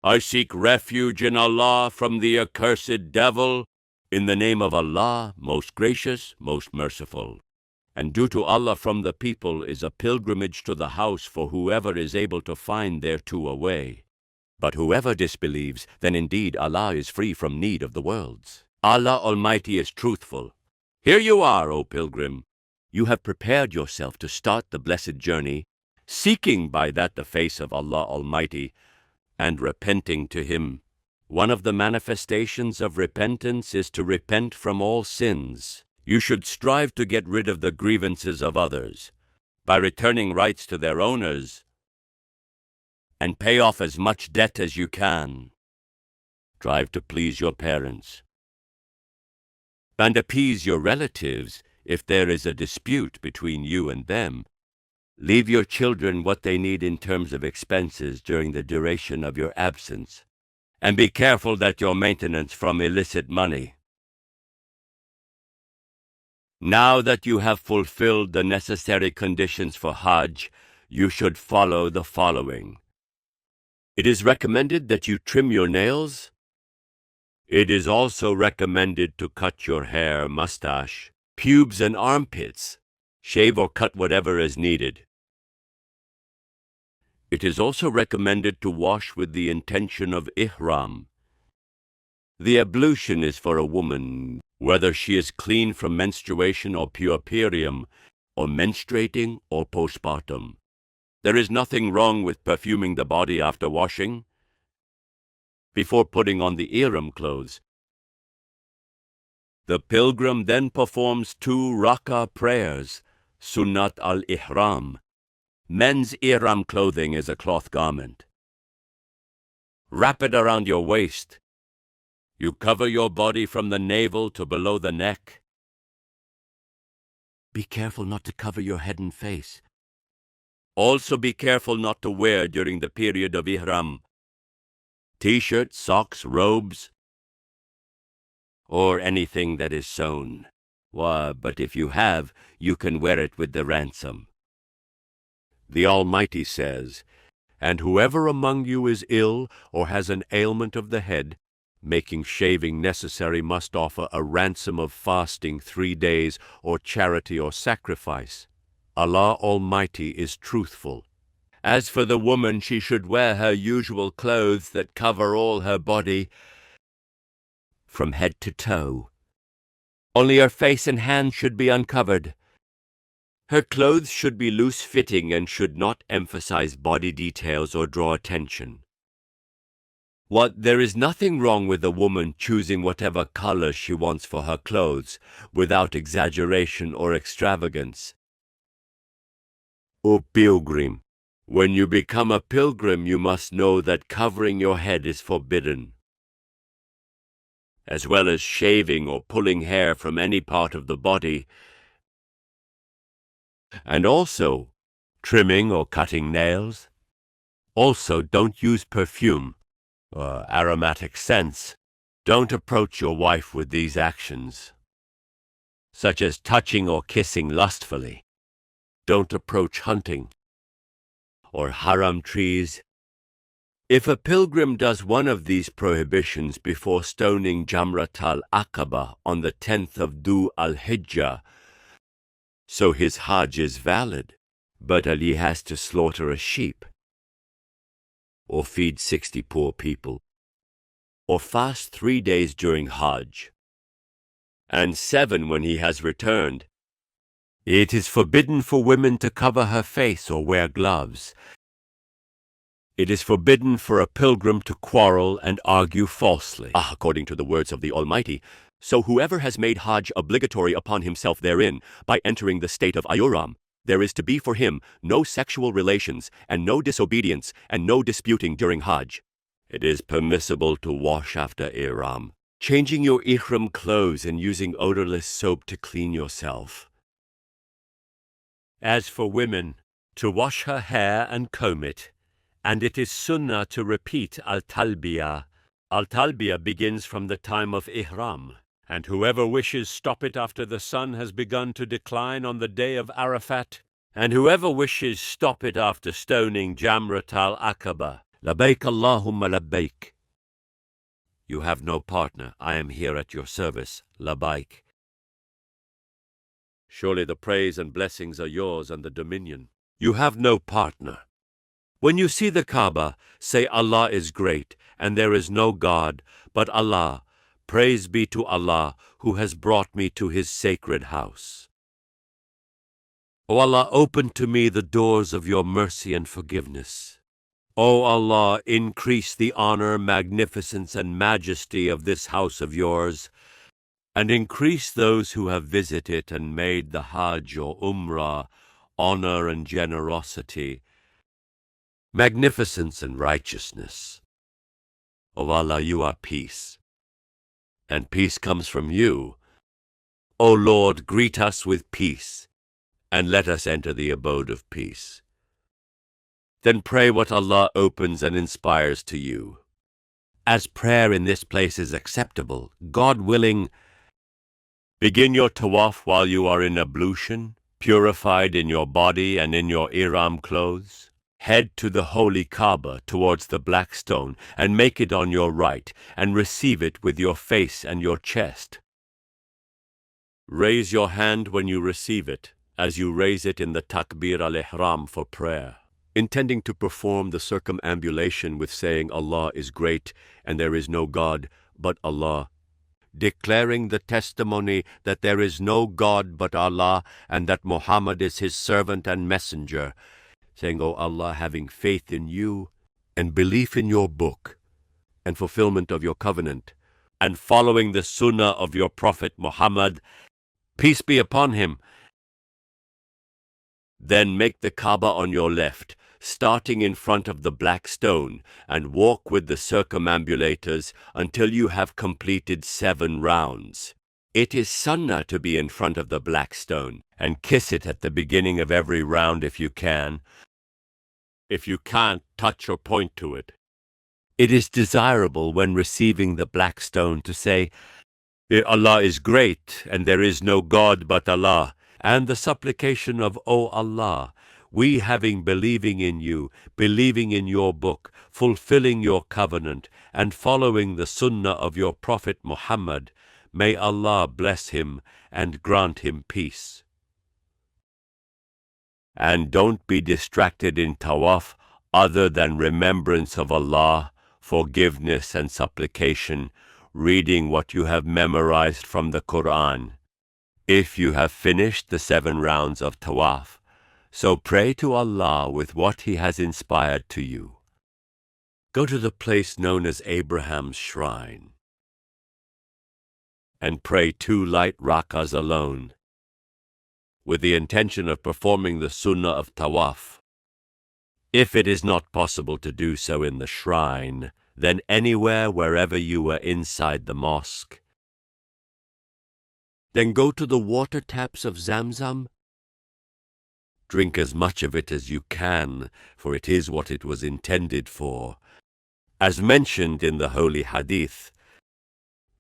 I seek refuge in Allah from the accursed devil, in the name of Allah, most gracious, most merciful. And due to Allah from the people is a pilgrimage to the house for whoever is able to find thereto a way. But whoever disbelieves, then indeed Allah is free from need of the worlds. Allah Almighty is truthful. Here you are, O pilgrim. You have prepared yourself to start the blessed journey, seeking by that the face of Allah Almighty, and repenting to Him. One of the manifestations of repentance is to repent from all sins. You should strive to get rid of the grievances of others by returning rights to their owners and pay off as much debt as you can. Strive to please your parents and appease your relatives if there is a dispute between you and them. Leave your children what they need in terms of expenses during the duration of your absence, and be careful that your maintenance from illicit money. Now that you have fulfilled the necessary conditions for Hajj, you should follow the following. It is recommended that you trim your nails. It is also recommended to cut your hair, mustache, pubes, and armpits. Shave or cut whatever is needed. It is also recommended to wash with the intention of ihram. The ablution is for a woman, whether she is clean from menstruation or puerperium, or menstruating or postpartum. There is nothing wrong with perfuming the body after washing, before putting on the ihram clothes. The pilgrim then performs 2 rak'ah prayers, sunnat al-ihram. Men's ihram clothing is a cloth garment. Wrap it around your waist. You cover your body from the navel to below the neck. Be careful not to cover your head and face. Also be careful not to wear during the period of ihram t-shirts, socks, robes, or anything that is sewn. But if you have, you can wear it with the ransom. The Almighty says, "And whoever among you is ill or has an ailment of the head, making shaving necessary, must offer a ransom of fasting 3 days, or charity or sacrifice. Allah Almighty is truthful. As for the woman, she should wear her usual clothes that cover all her body from head to toe. Only her face and hands should be uncovered. Her clothes should be loose-fitting and should not emphasize body details or draw attention. There is nothing wrong with a woman choosing whatever color she wants for her clothes, without exaggeration or extravagance. O pilgrim, when you become a pilgrim, you must know that covering your head is forbidden, as well as shaving or pulling hair from any part of the body, and also trimming or cutting nails. Also, don't use perfume or aromatic scents. Don't approach your wife with these actions, such as touching or kissing lustfully. Don't approach hunting or haram trees. If a pilgrim does one of these prohibitions before stoning Jamrat al-Aqaba on the 10th of Dhul Hijjah, so his Hajj is valid, but he has to slaughter a sheep, or feed 60 poor people, or fast 3 days during Hajj, and 7 when he has returned. It is forbidden for women to cover her face or wear gloves. It is forbidden for a pilgrim to quarrel and argue falsely, according to the words of the Almighty. So whoever has made Hajj obligatory upon himself therein, by entering the state of ihram, there is to be for him no sexual relations, and no disobedience, and no disputing during Hajj. It is permissible to wash after ihram, changing your ihram clothes and using odorless soap to clean yourself. As for women, to wash her hair and comb it, and it is sunnah to repeat al-talbiyah. Al-talbiyah begins from the time of ihram, and whoever wishes stop it after the sun has begun to decline on the day of Arafat, and whoever wishes stop it after stoning Jamrat al-Aqaba. Labbaik Allahumma labbaik. You have no partner. I am here at your service. Labbaik. Surely the praise and blessings are yours and the dominion. You have no partner. When you see the Kaaba, say Allah is great, and there is no God but Allah. Praise be to Allah, who has brought me to His sacred house. O Allah, open to me the doors of your mercy and forgiveness. O Allah, increase the honor, magnificence, and majesty of this house of yours, and increase those who have visited and made the Hajj or Umrah, honor and generosity, magnificence and righteousness. O Allah, you are peace, and peace comes from you. O Lord, greet us with peace, and let us enter the abode of peace. Then pray what Allah opens and inspires to you. As prayer in this place is acceptable, God willing, begin your tawaf while you are in ablution, purified in your body and in your ihram clothes. Head to the holy Kaaba towards the black stone and make it on your right, and receive it with your face and your chest. Raise your hand when you receive it, as you raise it in the takbir al-ihram for prayer, intending to perform the circumambulation with saying Allah is great and there is no God but Allah, declaring the testimony that there is no God but Allah and that Muhammad is His servant and messenger, saying, O Allah, having faith in you and belief in your book and fulfillment of your covenant, and following the sunnah of your Prophet Muhammad, peace be upon him. Then make the Kaaba on your left, starting in front of the black stone, and walk with the circumambulators until you have completed 7 rounds. It is sunnah to be in front of the black stone, and kiss it at the beginning of every round if you can. If you can't, touch or point to it. It is desirable when receiving the black stone to say, Allah is great, and there is no God but Allah, and the supplication of, O Allah, we having believing in you, believing in your book, fulfilling your covenant, and following the sunnah of your Prophet Muhammad, may Allah bless him and grant him peace. And don't be distracted in tawaf other than remembrance of Allah, forgiveness and supplication, reading what you have memorized from the Qur'an. If you have finished the 7 rounds of tawaf, so pray to Allah with what He has inspired to you. Go to the place known as Abraham's shrine and pray 2 light rak'ahs alone, with the intention of performing the sunnah of tawaf. If it is not possible to do so in the shrine, then anywhere wherever you are inside the mosque. Then go to the water taps of Zamzam. Drink as much of it as you can, for it is what it was intended for, as mentioned in the Holy Hadith.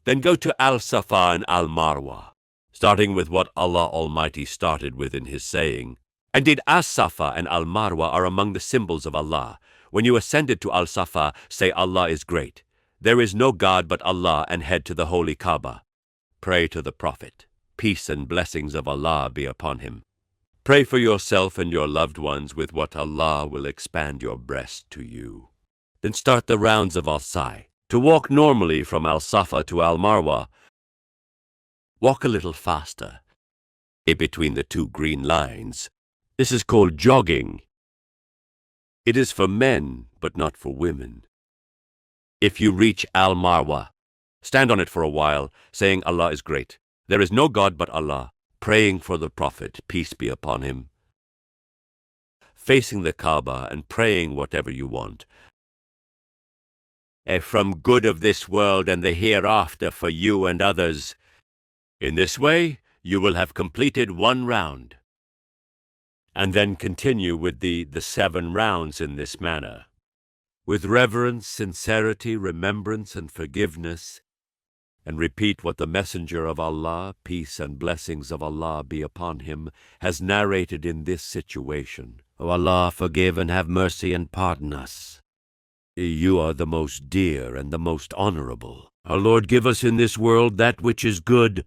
Then go to Al-Safa and Al-Marwa, starting with what Allah Almighty started with in His saying. Indeed, As-Safa and Al-Marwa are among the symbols of Allah. When you ascended to Al-Safa, say Allah is great. There is no God but Allah, and head to the holy Kaaba. Pray to the Prophet. Peace and blessings of Allah be upon him. Pray for yourself and your loved ones with what Allah will expand your breast to you. Then start the rounds of Al-Sa'i. To walk normally from Al-Safa to Al-Marwa, walk a little faster, in between the 2 green lines. This is called jogging. It is for men, but not for women. If you reach Al-Marwa, stand on it for a while, saying Allah is great. There is no God but Allah, praying for the Prophet, peace be upon him, facing the Kaaba and praying whatever you want. From good of this world and the hereafter for you and others. In this way, you will have completed 1 round. And then continue with the 7 rounds in this manner. With reverence, sincerity, remembrance, and forgiveness, and repeat what the Messenger of Allah, peace and blessings of Allah be upon him, has narrated in this situation. O Allah, forgive and have mercy and pardon us. You are the most dear and the most honorable. Our Lord, give us in this world that which is good,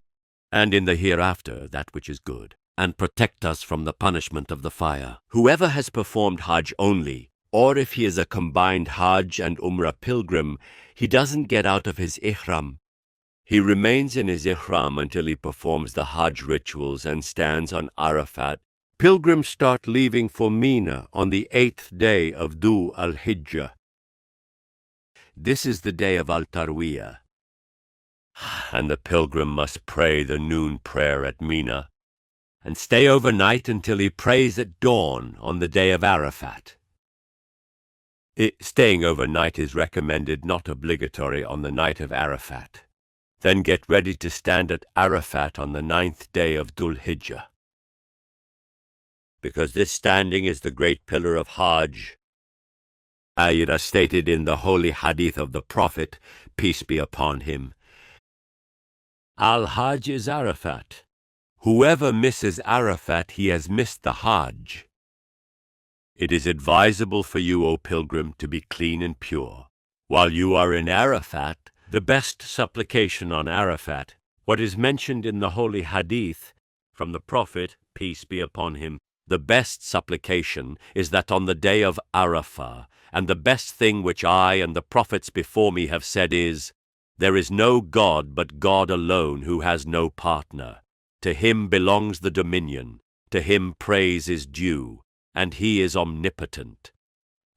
and in the hereafter that which is good, and protect us from the punishment of the fire. Whoever has performed Hajj only, or if he is a combined Hajj and Umrah pilgrim, he doesn't get out of his ihram. He remains in his ihram until he performs the Hajj rituals and stands on Arafat. Pilgrims start leaving for Mina on the 8th day of Dhul Hijjah. This is the day of Al-Tarwiyah, and the pilgrim must pray the noon prayer at Mina and stay overnight until he prays at dawn on the day of Arafat. Staying overnight is recommended, not obligatory, on the night of Arafat. Then get ready to stand at Arafat on the 9th day of Dhul Hijjah. Because this standing is the great pillar of Hajj, as stated in the holy hadith of the Prophet, peace be upon him. Al-Hajj is Arafat. Whoever misses Arafat, he has missed the Hajj. It is advisable for you, O pilgrim, to be clean and pure. While you are in Arafat, the best supplication on Arafat, what is mentioned in the holy hadith from the Prophet, peace be upon him, the best supplication is that on the day of Arafah, and the best thing which I and the prophets before me have said is, there is no God but God alone who has no partner. To him belongs the dominion, to him praise is due, and he is omnipotent.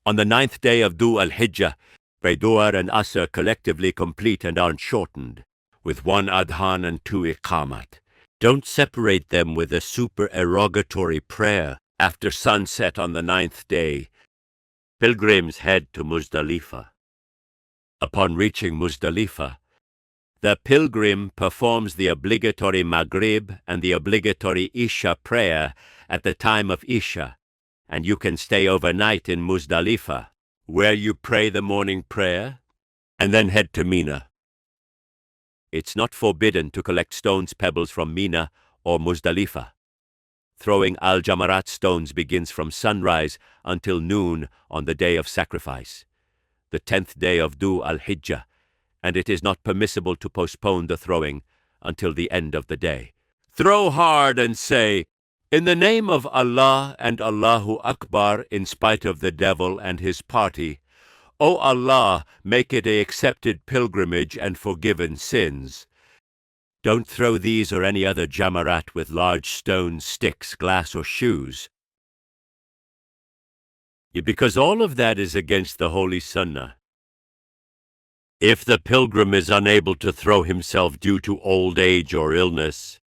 On the 9th day of Dhul Hijjah, pray Dhuhr and Asr collectively complete and unshortened, with 1 adhan and 2 iqamat. Don't separate them with a supererogatory prayer after sunset on the 9th day. Pilgrims head to Muzdalifah. Upon reaching Muzdalifah, the pilgrim performs the obligatory Maghrib and the obligatory Isha prayer at the time of Isha, and you can stay overnight in Muzdalifah, where you pray the morning prayer, and then head to Mina. It's not forbidden to collect stones, pebbles from Mina or Muzdalifah. Throwing al-Jamarat stones begins from sunrise until noon on the day of sacrifice, the 10th day of Dhul Hijjah, and it is not permissible to postpone the throwing until the end of the day. Throw hard and say, in the name of Allah and Allahu Akbar, in spite of the devil and his party, O Allah, make it a accepted pilgrimage and forgiven sins. Don't throw these or any other jamarat with large stones, sticks, glass, or shoes, because all of that is against the holy sunnah. If the pilgrim is unable to throw himself due to old age or illness,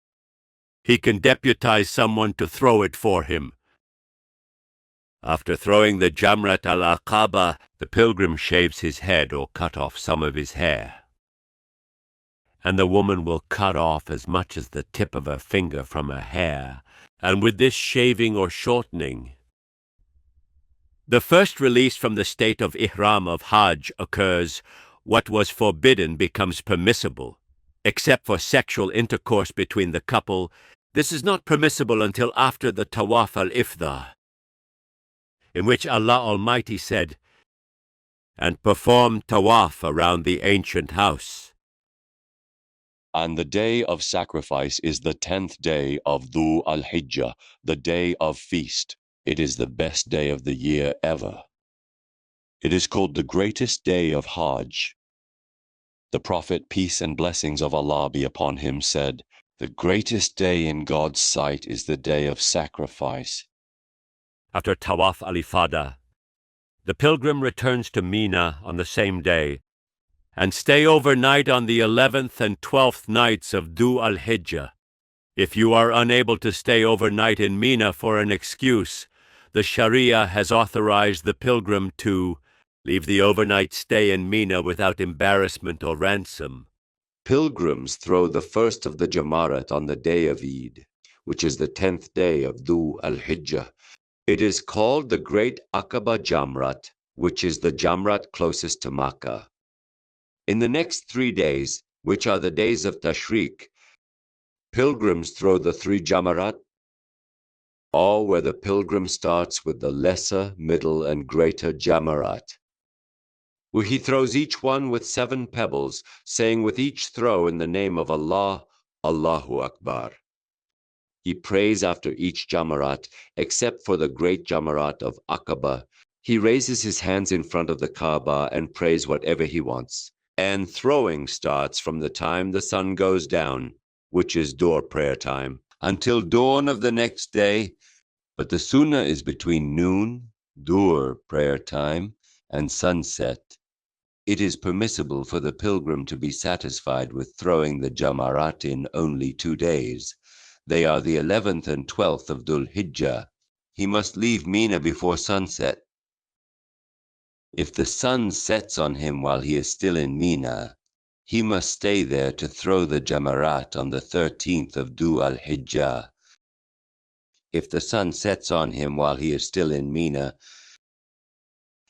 he can deputize someone to throw it for him. After throwing the Jamrat al-Aqaba, the pilgrim shaves his head or cut off some of his hair. And the woman will cut off as much as the tip of her finger from her hair, and with this shaving or shortening, the first release from the state of ihram of Hajj occurs. What was forbidden becomes permissible, except for sexual intercourse between the couple. This is not permissible until after the Tawaf al-Ifdah, in which Allah Almighty said, and perform Tawaf around the ancient house. And the day of sacrifice is the 10th day of Dhul Hijjah, the day of feast. It is the best day of the year ever. It is called the greatest day of Hajj. The Prophet, peace and blessings of Allah be upon him, said, the greatest day in God's sight is the day of sacrifice. After Tawaf al-Ifada, the pilgrim returns to Mina on the same day and stay overnight on the 11th and 12th nights of Dhul Hijjah. If you are unable to stay overnight in Mina for an excuse, the Sharia has authorized the pilgrim to leave the overnight stay in Mina without embarrassment or ransom. Pilgrims throw the first of the Jamarat on the day of Eid, which is the 10th day of Dhul Hijjah. It is called the Great Aqaba Jamrat, which is the Jamrat closest to Makkah. In the next 3 days, which are the days of Tashriq, pilgrims throw the 3 Jamarat, all where the pilgrim starts with the lesser, middle, and greater Jamarat. where he throws each one with 7 pebbles, saying with each throw in the name of Allah, Allahu Akbar. He prays after each Jamarat, except for the great Jamarat of Aqaba. He raises his hands in front of the Kaaba and prays whatever he wants. And throwing starts from the time the sun goes down, which is door prayer time, until dawn of the next day. But the sunnah is between noon, door prayer time, and sunset. It is permissible for the pilgrim to be satisfied with throwing the Jamarat in only 2 days. They are the 11th and 12th of Dhul Hijjah. He must leave Mina before sunset. If the sun sets on him while he is still in Mina, he must stay there to throw the Jamarat on the 13th of Dhul Hijjah. If the sun sets on him while he is still in Mina,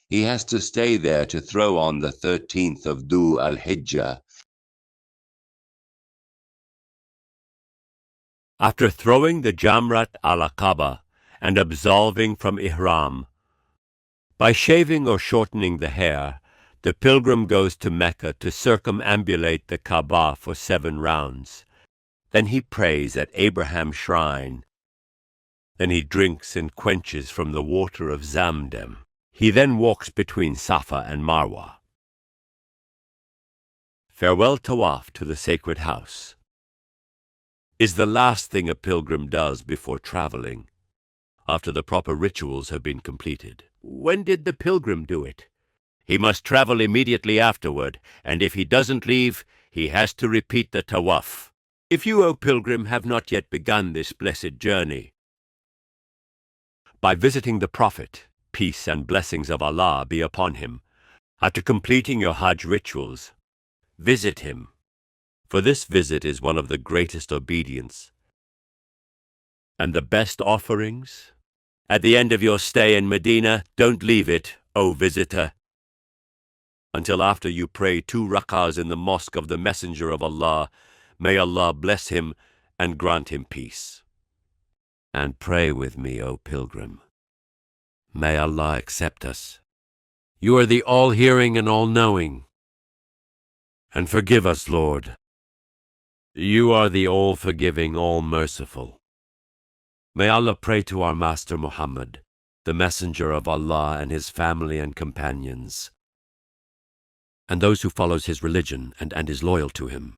he has to stay there to throw on the 13th of Dhul Hijjah. After throwing the Jamrat al-Aqaba and absolving from Ihram, by shaving or shortening the hair, the pilgrim goes to Mecca to circumambulate the Kaaba for 7 rounds. Then he prays at Abraham's shrine. Then he drinks and quenches from the water of Zamzam. He then walks between Safa and Marwa. Farewell tawaf to the sacred house is the last thing a pilgrim does before traveling, after the proper rituals have been completed. When did the pilgrim do it? He must travel immediately afterward, and if he doesn't leave, he has to repeat the tawaf. If you, O pilgrim, have not yet begun this blessed journey, by visiting the Prophet, peace and blessings of Allah be upon him, after completing your Hajj rituals, visit him. For this visit is one of the greatest obedience and the best offerings. At the end of your stay in Medina, don't leave it, O visitor, until after you pray 2 rak'ahs in the mosque of the Messenger of Allah. May Allah bless him and grant him peace. And pray with me, O pilgrim. May Allah accept us. You are the all-hearing and all-knowing. And forgive us, Lord. You are the all-forgiving, all-merciful. May Allah pray to our Master Muhammad, the Messenger of Allah, and his family and companions, and those who follows his religion and is loyal to him.